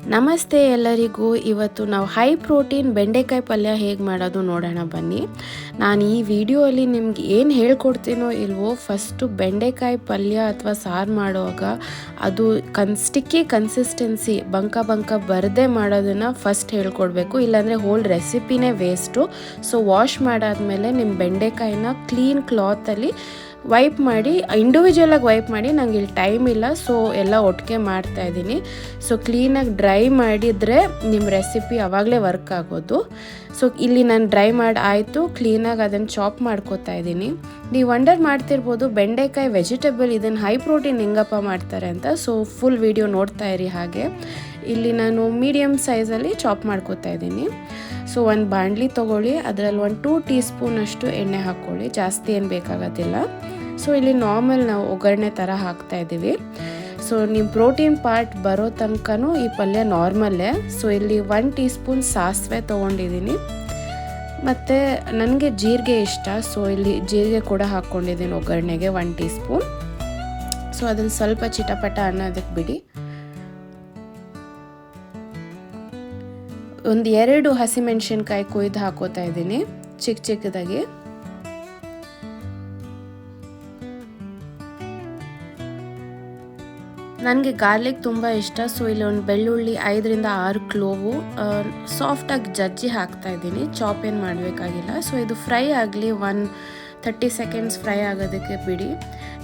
ನಮಸ್ತೆ ಎಲ್ಲರಿಗೂ. ಇವತ್ತು ನಾವು ಹೈ ಪ್ರೋಟೀನ್ ಬೆಂಡೆಕಾಯಿ ಪಲ್ಯ ಹೇಗೆ ಮಾಡೋದು ನೋಡೋಣ ಬನ್ನಿ. ನಾನು ಈ ವಿಡಿಯೋಲಿ ನಿಮ್ಗೆ ಏನು ಹೇಳ್ಕೊಡ್ತೀನೋ ಇಲ್ವೋ, ಫಸ್ಟು ಬೆಂಡೆಕಾಯಿ ಪಲ್ಯ ಅಥವಾ ಸಾರು ಮಾಡುವಾಗ ಅದು ಸ್ಟಿಕ್ಕಿ ಕನ್ಸಿಸ್ಟೆನ್ಸಿ ಬಂಕ ಬರದೇ ಮಾಡೋದನ್ನು ಫಸ್ಟ್ ಹೇಳ್ಕೊಡ್ಬೇಕು, ಇಲ್ಲಾಂದರೆ ಹೋಲ್ ರೆಸಿಪಿನೇ ವೇಸ್ಟು. ಸೊ ವಾಶ್ ಮಾಡಾದ್ಮೇಲೆ ನಿಮ್ಮ ಬೆಂಡೆಕಾಯಿನ ಕ್ಲೀನ್ ಕ್ಲಾತಲ್ಲಿ ವೈಪ್ ಮಾಡಿ, ಇಂಡಿವಿಜುವಲಾಗಿ ವೈಪ್ ಮಾಡಿ, ನಂಗೆ ಇಲ್ಲಿ ಟೈಮ್ ಇಲ್ಲ ಸೊ ಎಲ್ಲ ಒಟ್ಟಿಗೆ ಮಾಡ್ತಾಯಿದ್ದೀನಿ. ಸೊ ಕ್ಲೀನಾಗಿ ಡ್ರೈ ಮಾಡಿದರೆ ನಿಮ್ಮ ರೆಸಿಪಿ ಆವಾಗಲೇ ವರ್ಕ್ ಆಗೋದು. ಸೊ ಇಲ್ಲಿ ನಾನು ಡ್ರೈ ಮಾಡಿ ಆಯಿತು, ಕ್ಲೀನಾಗಿ ಅದನ್ನು ಚಾಪ್ ಮಾಡ್ಕೋತಾ ಇದ್ದೀನಿ. ನೀವು ವಂಡರ್ ಮಾಡ್ತಿರ್ಬೋದು ಬೆಂಡೆಕಾಯಿ ವೆಜಿಟೇಬಲ್ ಇದನ್ನು ಹೈ ಪ್ರೋಟೀನ್ ಹೆಂಗಪ್ಪ ಮಾಡ್ತಾರೆ ಅಂತ. ಸೊ ಫುಲ್ ವಿಡಿಯೋ ನೋಡ್ತಾ ಇರಿ. ಹಾಗೆ ಇಲ್ಲಿ ನಾನು ಮೀಡಿಯಮ್ ಸೈಜಲ್ಲಿ ಚಾಪ್ ಮಾಡ್ಕೋತಾ ಇದ್ದೀನಿ. ಸೊ ಒಂದು ಬಾಣಲಿ ತೊಗೊಳ್ಳಿ, ಅದರಲ್ಲಿ 2 ಟೀ ಸ್ಪೂನಷ್ಟು ಎಣ್ಣೆ ಹಾಕ್ಕೊಳ್ಳಿ, ಜಾಸ್ತಿ ಏನು ಬೇಕಾಗೋದಿಲ್ಲ. ಸೊ ಇಲ್ಲಿ ನಾರ್ಮಲ್ ನಾವು ಒಗ್ಗರಣೆ ಥರ ಹಾಕ್ತಾಯಿದ್ದೀವಿ. ಸೊ ನೀವು ಪ್ರೋಟೀನ್ ಪಾರ್ಟ್ ಬರೋ ತನಕನೂ ಈ ಪಲ್ಯ ನಾರ್ಮಲ್ಲೇ. ಸೊ ಇಲ್ಲಿ 1 ಟೀ ಸ್ಪೂನ್ ಸಾಸಿವೆ ತೊಗೊಂಡಿದ್ದೀನಿ, ಮತ್ತು ನನಗೆ ಜೀರಿಗೆ ಇಷ್ಟ, ಸೊ ಇಲ್ಲಿ ಜೀರಿಗೆ ಕೂಡ ಹಾಕ್ಕೊಂಡಿದ್ದೀನಿ ಒಗ್ಗರಣೆಗೆ 1 ಟೀ ಸ್ಪೂನ್. ಸೊ ಅದನ್ನು ಸ್ವಲ್ಪ ಚಿಟಪಟ ಅನ್ನೋದಕ್ಕೆ ಬಿಡಿ. 2 ಹಸಿಮೆಣ್ಸಿನ್ಕಾಯಿ ಕೊಯ್ದು ಹಾಕೋತಾ ಇದ್ದೀನಿ ಚಿಕ್ಕದಾಗಿ. ನನಗೆ ಗಾರ್ಲಿಕ್ ತುಂಬ ಇಷ್ಟ, ಸೊ ಇಲ್ಲಿ ಒಂದು ಬೆಳ್ಳುಳ್ಳಿ 5 ರಿಂದ 6 ಕ್ಲೋವು ಸಾಫ್ಟಾಗಿ ಜಜ್ಜಿ ಹಾಕ್ತಾ ಇದ್ದೀನಿ, ಚಾಪ್ ಏನು ಮಾಡಬೇಕಾಗಿಲ್ಲ. ಸೊ ಇದು ಫ್ರೈ ಆಗಲಿ, 30 ಸೆಕೆಂಡ್ಸ್ ಫ್ರೈ ಆಗೋದಕ್ಕೆ ಬಿಡಿ.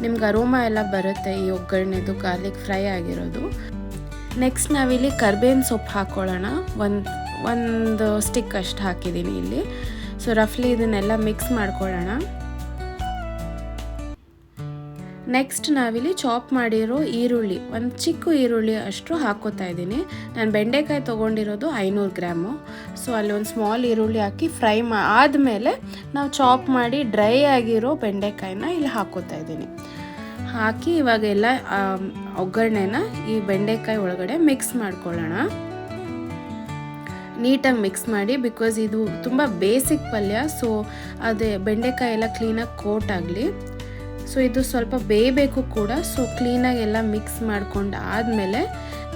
ನಿಮ್ಗೆ ಅರೋಮಾ ಎಲ್ಲ ಬರುತ್ತೆ ಈ ಒಗ್ಗರಣೆದು ಗಾರ್ಲಿಕ್ ಫ್ರೈ ಆಗಿರೋದು. ನೆಕ್ಸ್ಟ್ ನಾವಿಲ್ಲಿ ಕರ್ಬೇವಿನ ಸೊಪ್ಪು ಹಾಕ್ಕೊಳ್ಳೋಣ. ಒಂದು ಸ್ಟಿಕ್ ಅಷ್ಟು ಹಾಕಿದ್ದೀನಿ ಇಲ್ಲಿ. ಸೊ ರಫ್ಲಿ ಇದನ್ನೆಲ್ಲ ಮಿಕ್ಸ್ ಮಾಡ್ಕೊಳ್ಳೋಣ. ನೆಕ್ಸ್ಟ್ ನಾವಿಲ್ಲಿ ಚಾಪ್ ಮಾಡಿರೋ ಈರುಳ್ಳಿ, ಒಂದು ಚಿಕ್ಕ ಈರುಳ್ಳಿ ಅಷ್ಟು ಹಾಕೋತಾ ಇದ್ದೀನಿ. ನಾನು ಬೆಂಡೆಕಾಯಿ ತೊಗೊಂಡಿರೋದು 500 ಗ್ರಾಮು. ಸೊ ಅಲ್ಲಿ ಒಂದು ಸ್ಮಾಲ್ ಈರುಳ್ಳಿ ಹಾಕಿ ಫ್ರೈ ಆದಮೇಲೆ ನಾವು ಚಾಪ್ ಮಾಡಿ ಡ್ರೈ ಆಗಿರೋ ಬೆಂಡೆಕಾಯಿನ ಇಲ್ಲಿ ಹಾಕೋತಾ ಇದ್ದೀನಿ. ಹಾಕಿ ಇವಾಗೆಲ್ಲ ಒಗ್ಗರಣೆನ ಈ ಬೆಂಡೆಕಾಯಿ ಒಳಗಡೆ ಮಿಕ್ಸ್ ಮಾಡ್ಕೊಳ್ಳೋಣ. ನೀಟಾಗಿ ಮಿಕ್ಸ್ ಮಾಡಿ, ಬಿಕಾಸ್ ಇದು ತುಂಬ ಬೇಸಿಕ್ ಪಲ್ಯ. ಸೊ ಅದೇ ಬೆಂಡೆಕಾಯಿ ಎಲ್ಲ ಕ್ಲೀನಾಗಿ ಕೋಟ್ ಆಗಲಿ. ಸೊ ಇದು ಸ್ವಲ್ಪ ಬೇಯಬೇಕು ಕೂಡ. ಸೊ ಕ್ಲೀನಾಗಿ ಎಲ್ಲ ಮಿಕ್ಸ್ ಮಾಡ್ಕೊಂಡು ಆದಮೇಲೆ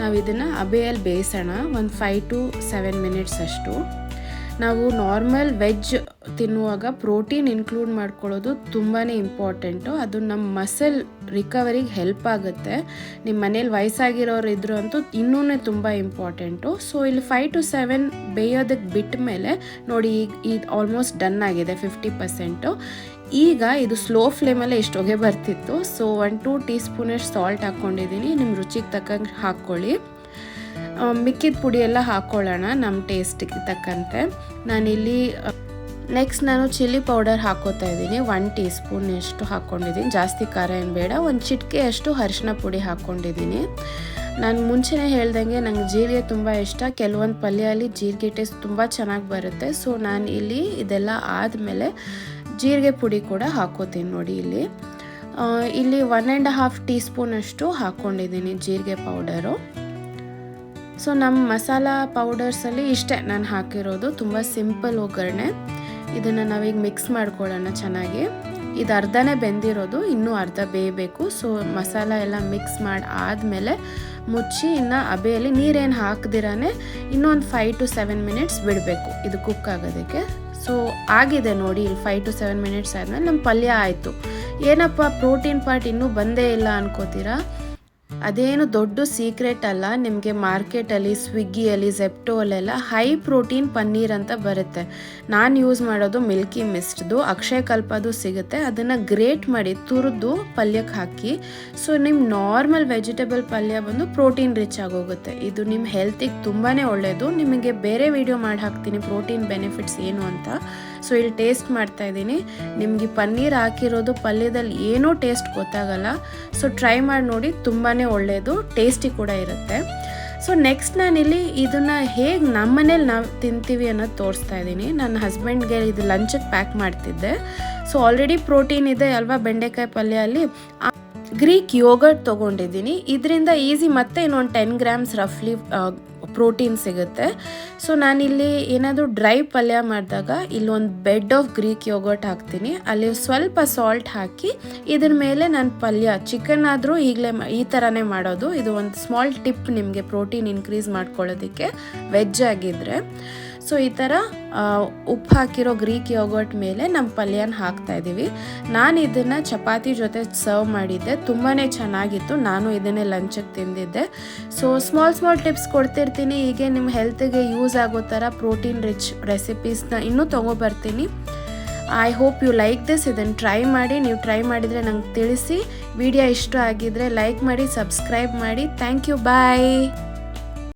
ನಾವು ಇದನ್ನು ಹಬೆಯಲ್ಲಿ ಬೇಯಿಸೋಣ 5 to 7 ಮಿನಿಟ್ಸ್ ಅಷ್ಟು. ನಾವು ನಾರ್ಮಲ್ ವೆಜ್ ತಿನ್ನುವಾಗ ಪ್ರೋಟೀನ್ ಇನ್ಕ್ಲೂಡ್ ಮಾಡ್ಕೊಳ್ಳೋದು ತುಂಬಾ ಇಂಪಾರ್ಟೆಂಟು. ಅದು ನಮ್ಮ ಮಸಲ್ ರಿಕವರಿಗೆ ಹೆಲ್ಪ್ ಆಗುತ್ತೆ. ನಿಮ್ಮ ಮನೇಲಿ ವಯಸ್ಸಾಗಿರೋರು ಇದ್ರು ಅಂತೂ ಇನ್ನೂ ತುಂಬ ಇಂಪಾರ್ಟೆಂಟು. ಸೊ ಇಲ್ಲಿ 5 to 7 ಬೇಯೋದಕ್ಕೆ ಬಿಟ್ಟ ಮೇಲೆ ನೋಡಿ, ಈಗ ಆಲ್ಮೋಸ್ಟ್ ಡನ್ ಆಗಿದೆ 50%. ಈಗ ಇದು ಸ್ಲೋ ಫ್ಲೇಮಲ್ಲೇ ಇಷ್ಟು ಹೊಗೆ ಬರ್ತಿತ್ತು. ಸೊ 2 ಟೀ ಸ್ಪೂನಷ್ಟು ಸಾಲ್ಟ್ ಹಾಕ್ಕೊಂಡಿದ್ದೀನಿ, ನಿಮ್ಮ ರುಚಿಗೆ ತಕ್ಕಂಗೆ ಹಾಕ್ಕೊಳ್ಳಿ. ಮಿಕ್ಕಿದ ಪುಡಿ ಎಲ್ಲ ಹಾಕ್ಕೊಳ್ಳೋಣ ನಮ್ಮ ಟೇಸ್ಟಿಗೆ ತಕ್ಕಂತೆ. ನಾನಿಲ್ಲಿ ನೆಕ್ಸ್ಟ್ ನಾನು ಚಿಲ್ಲಿ ಪೌಡರ್ ಹಾಕೋತಾ ಇದ್ದೀನಿ, 1 ಟೀ ಸ್ಪೂನಷ್ಟು ಹಾಕ್ಕೊಂಡಿದ್ದೀನಿ, ಜಾಸ್ತಿ ಖಾರ ಏನು ಬೇಡ. ಒಂದು ಚಿಟಿಕೆಯಷ್ಟು ಅರಿಶಿನ ಪುಡಿ ಹಾಕ್ಕೊಂಡಿದ್ದೀನಿ. ನಾನು ಮುಂಚೆನೇ ಹೇಳ್ದಂಗೆ ನಂಗೆ ಜೀರಿಗೆ ತುಂಬ ಇಷ್ಟ. ಕೆಲವೊಂದು ಪಲ್ಯಲ್ಲಿ ಜೀರಿಗೆ ಟೇಸ್ಟ್ ತುಂಬ ಚೆನ್ನಾಗಿ ಬರುತ್ತೆ. ಸೊ ನಾನು ಇಲ್ಲಿ ಇದೆಲ್ಲ ಆದಮೇಲೆ ಜೀರಿಗೆ ಪುಡಿ ಕೂಡ ಹಾಕೋತೀನಿ ನೋಡಿ. ಇಲ್ಲಿ 1.5 ಟೀ ಸ್ಪೂನಷ್ಟು ಹಾಕ್ಕೊಂಡಿದ್ದೀನಿ ಜೀರಿಗೆ ಪೌಡರು. ಸೊ ನಮ್ಮ ಮಸಾಲ ಪೌಡರ್ಸಲ್ಲಿ ಇಷ್ಟೇ ನಾನು ಹಾಕಿರೋದು, ತುಂಬ ಸಿಂಪಲ್ ಒಗ್ಗರಣೆ. ಇದನ್ನು ನಾವೀಗ ಮಿಕ್ಸ್ ಮಾಡ್ಕೊಳ್ಳೋಣ ಚೆನ್ನಾಗಿ. ಇದು ಅರ್ಧನೇ ಬೆಂದಿರೋದು, ಇನ್ನೂ ಅರ್ಧ ಬೇಯಬೇಕು. ಸೊ ಮಸಾಲ ಎಲ್ಲ ಮಿಕ್ಸ್ ಮಾಡಿ ಆದಮೇಲೆ ಮುಚ್ಚಿ ಇನ್ನು ಹಬೆಯಲ್ಲಿ ನೀರೇನು ಹಾಕ್ದಿರಾನೆ ಇನ್ನೊಂದು 5 to 7 ಮಿನಿಟ್ಸ್ ಬಿಡಬೇಕು ಇದು ಕುಕ್ ಆಗೋದಕ್ಕೆ. ಸೊ ಆಗಿದೆ ನೋಡಿ, ಇಲ್ಲಿ 5 to 7 ಮಿನಿಟ್ಸ್ ಆದಮೇಲೆ ನಮ್ಮ ಪಲ್ಯ ಆಯಿತು. ಏನಪ್ಪ ಪ್ರೋಟೀನ್ ಪಾರ್ಟ್ ಇನ್ನೂ ಬಂದೇ ಇಲ್ಲ ಅನ್ಕೋತೀರಾ? ಅದೇನು ದೊಡ್ಡ ಸೀಕ್ರೆಟ್ ಅಲ್ಲ. ನಿಮಗೆ ಮಾರ್ಕೆಟಲ್ಲಿ, ಸ್ವಿಗ್ಗಿಯಲ್ಲಿ, ಝೆಪ್ಟೋಲೆಲ್ಲ ಹೈ ಪ್ರೋಟೀನ್ ಪನ್ನೀರ್ ಅಂತ ಬರುತ್ತೆ. ನಾನು ಯೂಸ್ ಮಾಡೋದು ಮಿಲ್ಕಿ ಮಿಸ್ಟ್ದು, ಅಕ್ಷಯ ಕಲ್ಪದು ಸಿಗುತ್ತೆ. ಅದನ್ನು ಗ್ರೇಟ್ ಮಾಡಿ ತುರಿದು ಪಲ್ಯಕ್ಕೆ ಹಾಕಿ. ಸೊ ನಿಮ್ಮ ನಾರ್ಮಲ್ ವೆಜಿಟೇಬಲ್ ಪಲ್ಯ ಬಂದು ಪ್ರೋಟೀನ್ ರಿಚ್ ಆಗೋಗುತ್ತೆ. ಇದು ನಿಮ್ಮ ಹೆಲ್ತಿಗೆ ತುಂಬಾ ಒಳ್ಳೆಯದು. ನಿಮಗೆ ಬೇರೆ ವಿಡಿಯೋ ಮಾಡಿ ಹಾಕ್ತೀನಿ ಪ್ರೋಟೀನ್ ಬೆನಿಫಿಟ್ಸ್ ಏನು ಅಂತ. ಸೊ ಇಲ್ಲಿ ಟೇಸ್ಟ್ ಮಾಡ್ತಾ ಇದ್ದೀನಿ. ನಿಮಗೆ ಪನ್ನೀರ್ ಹಾಕಿರೋದು ಪಲ್ಯದಲ್ಲಿ ಏನೂ ಟೇಸ್ಟ್ ಗೊತ್ತಾಗಲ್ಲ. ಸೊ ಟ್ರೈ ಮಾಡಿ ನೋಡಿ, ತುಂಬಾ ಒಳ್ಳೆಯದು, ಟೇಸ್ಟಿ ಕೂಡ ಇರುತ್ತೆ. ಸೊ ನೆಕ್ಸ್ಟ್ ನಾನಿಲ್ಲಿ ಇದನ್ನು ಹೇಗೆ ನಮ್ಮ ಮನೇಲಿ ನಾವು ತಿಂತೀವಿ ಅನ್ನೋದು ತೋರಿಸ್ತಾ ಇದ್ದೀನಿ. ನನ್ನ ಹಸ್ಬೆಂಡ್ಗೆ ಇದು ಲಂಚಿಗೆ ಪ್ಯಾಕ್ ಮಾಡ್ತಿದ್ದೆ. ಸೊ ಆಲ್ರೆಡಿ ಪ್ರೋಟೀನ್ ಇದೆ ಅಲ್ವಾ ಬೆಂಡೆಕಾಯಿ ಪಲ್ಯಲ್ಲಿ. ಗ್ರೀಕ್ ಯೋಗರ್ಟ್ ತೊಗೊಂಡಿದ್ದೀನಿ. ಇದರಿಂದ ಈಸಿ ಮತ್ತೆ ಇನ್ನೊಂದು 10 ಗ್ರಾಮ್ಸ್ ರಫ್ಲಿ ಪ್ರೋಟೀನ್ ಸಿಗುತ್ತೆ. ಸೊ ನಾನಿಲ್ಲಿ ಏನಾದರೂ ಡ್ರೈ ಪಲ್ಯ ಮಾಡಿದಾಗ ಇಲ್ಲೊಂದು ಬೆಡ್ ಆಫ್ ಗ್ರೀಕ್ ಯೋಗರ್ಟ್ ಹಾಕ್ತೀನಿ, ಅಲ್ಲಿ ಸ್ವಲ್ಪ ಸಾಲ್ಟ್ ಹಾಕಿ ಇದ್ರ ಮೇಲೆ ನಾನು ಪಲ್ಯ ಚಿಕನ್ ಆದರೂ ಈಗಲೇ ಈ ಥರನೇ ಮಾಡೋದು. ಇದು ಒಂದು ಸ್ಮಾಲ್ ಟಿಪ್ ನಿಮಗೆ ಪ್ರೋಟೀನ್ ಇನ್ಕ್ರೀಸ್ ಮಾಡ್ಕೊಳ್ಳೋದಕ್ಕೆ ವೆಜ್ ಆಗಿದ್ದರೆ. ಸೊ ಈ ಥರ ಉಪ್ಪು ಹಾಕಿರೋ ಗ್ರೀಕ್ ಯೋಗರ್ಟ್ ಮೇಲೆ ನಮ್ಮ ಪಲ್ಯನ ಹಾಕ್ತಾಯಿದ್ದೀವಿ. ನಾನು ಇದನ್ನು ಚಪಾತಿ ಜೊತೆ ಸರ್ವ್ ಮಾಡಿದ್ದೆ, ತುಂಬಾ ಚೆನ್ನಾಗಿತ್ತು. ನಾನು ಇದನ್ನೇ ಲಂಚಿಗೆ ತಿಂದಿದ್ದೆ. ಸೊ ಸ್ಮಾಲ್ ಟಿಪ್ಸ್ ಕೊಡ್ತಿರ್ತೀನಿ, ಹೀಗೆ ನಿಮ್ಮ ಹೆಲ್ತಿಗೆ ಯೂಸ್ ಆಗೋ ಥರ ಪ್ರೋಟೀನ್ ರಿಚ್ ರೆಸಿಪೀಸ್ನ ಇನ್ನೂ ತೊಗೊಬರ್ತೀನಿ. I hope you like this. ಇದನ್ನು ಟ್ರೈ ಮಾಡಿ. ನೀವು ಟ್ರೈ ಮಾಡಿದರೆ ನಂಗೆ ತಿಳಿಸಿ. ವಿಡಿಯೋ ಇಷ್ಟ ಆಗಿದ್ದರೆ ಲೈಕ್ ಮಾಡಿ, ಸಬ್ಸ್ಕ್ರೈಬ್ ಮಾಡಿ. Thank you, bye.